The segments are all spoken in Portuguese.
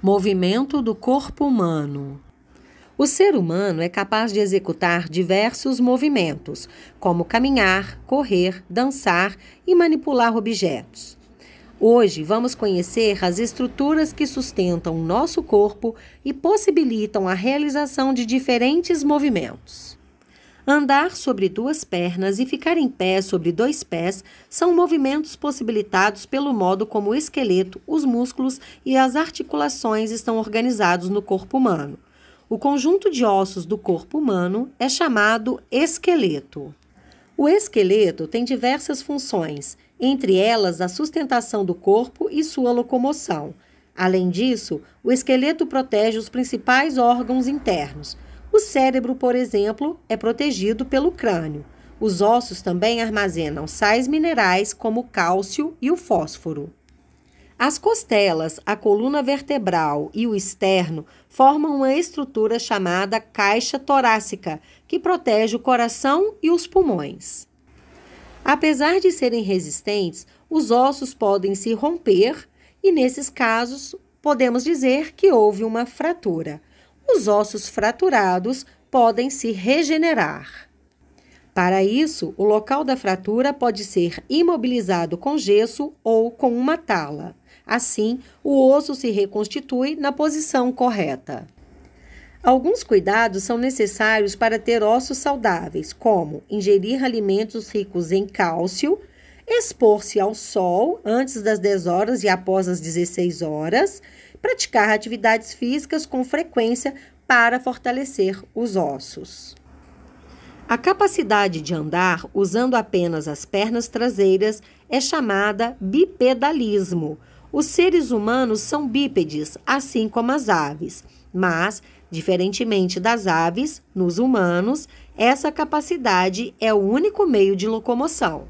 Movimento do corpo humano. O ser humano é capaz de executar diversos movimentos, como caminhar, correr, dançar e manipular objetos. Hoje vamos conhecer as estruturas que sustentam nosso corpo e possibilitam a realização de diferentes movimentos. Andar sobre duas pernas e ficar em pé sobre dois pés são movimentos possibilitados pelo modo como o esqueleto, os músculos e as articulações estão organizados no corpo humano. O conjunto de ossos do corpo humano é chamado esqueleto. O esqueleto tem diversas funções, entre elas a sustentação do corpo e sua locomoção. Além disso, o esqueleto protege os principais órgãos internos. O cérebro, por exemplo, é protegido pelo crânio. Os ossos também armazenam sais minerais como o cálcio e o fósforo. As costelas, a coluna vertebral e o externo formam uma estrutura chamada caixa torácica, que protege o coração e os pulmões. Apesar de serem resistentes, os ossos podem se romper e, nesses casos, podemos dizer que houve uma fratura. Os ossos fraturados podem se regenerar. Para isso, o local da fratura pode ser imobilizado com gesso ou com uma tala. Assim, o osso se reconstitui na posição correta. Alguns cuidados são necessários para ter ossos saudáveis, como ingerir alimentos ricos em cálcio, expor-se ao sol antes das 10 horas e após as 16 horas, praticar atividades físicas com frequência para fortalecer os ossos. A capacidade de andar usando apenas as pernas traseiras é chamada bipedalismo. Os seres humanos são bípedes, assim como as aves, mas, diferentemente das aves, nos humanos, essa capacidade é o único meio de locomoção.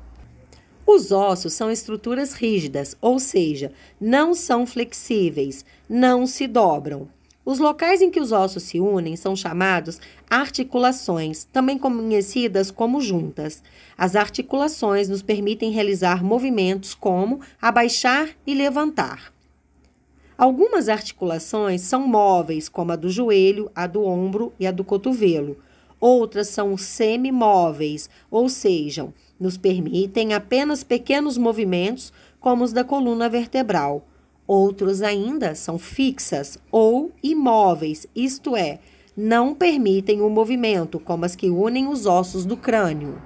Os ossos são estruturas rígidas, ou seja, não são flexíveis, não se dobram. Os locais em que os ossos se unem são chamados articulações, também conhecidas como juntas. As articulações nos permitem realizar movimentos como abaixar e levantar. Algumas articulações são móveis, como a do joelho, a do ombro e a do cotovelo. Outras são semimóveis, ou seja, nos permitem apenas pequenos movimentos, como os da coluna vertebral. Outros ainda são fixas ou imóveis, isto é, não permitem o movimento, como as que unem os ossos do crânio.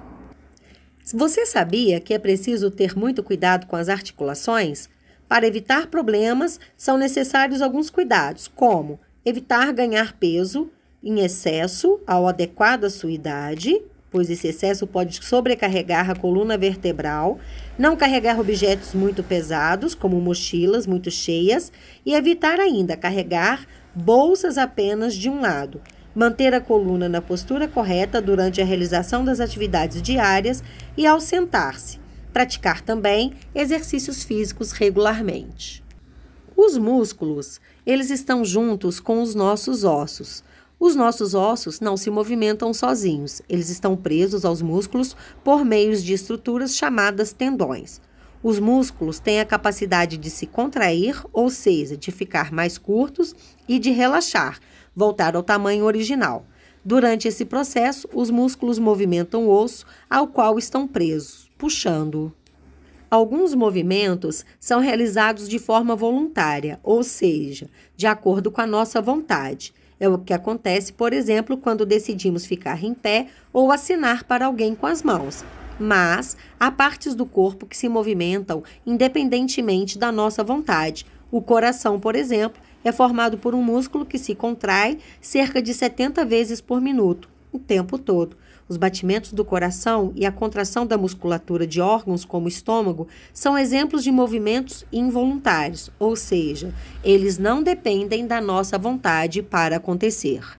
Você sabia que é preciso ter muito cuidado com as articulações? Para evitar problemas, são necessários alguns cuidados, como evitar ganhar peso em excesso ao adequado à sua idade, pois esse excesso pode sobrecarregar a coluna vertebral, não carregar objetos muito pesados, como mochilas muito cheias, e evitar ainda carregar bolsas apenas de um lado. Manter a coluna na postura correta durante a realização das atividades diárias e ao sentar-se. Praticar também exercícios físicos regularmente. Os músculos, eles estão juntos com os nossos ossos. Os nossos ossos não se movimentam sozinhos, eles estão presos aos músculos por meio de estruturas chamadas tendões. Os músculos têm a capacidade de se contrair, ou seja, de ficar mais curtos e de relaxar, voltar ao tamanho original. Durante esse processo, os músculos movimentam o osso ao qual estão presos, puxando-o. Alguns movimentos são realizados de forma voluntária, ou seja, de acordo com a nossa vontade. É o que acontece, por exemplo, quando decidimos ficar em pé ou acenar para alguém com as mãos. Mas há partes do corpo que se movimentam independentemente da nossa vontade. O coração, por exemplo, é formado por um músculo que se contrai cerca de 70 vezes por minuto, o tempo todo. Os batimentos do coração e a contração da musculatura de órgãos como o estômago são exemplos de movimentos involuntários, ou seja, eles não dependem da nossa vontade para acontecer.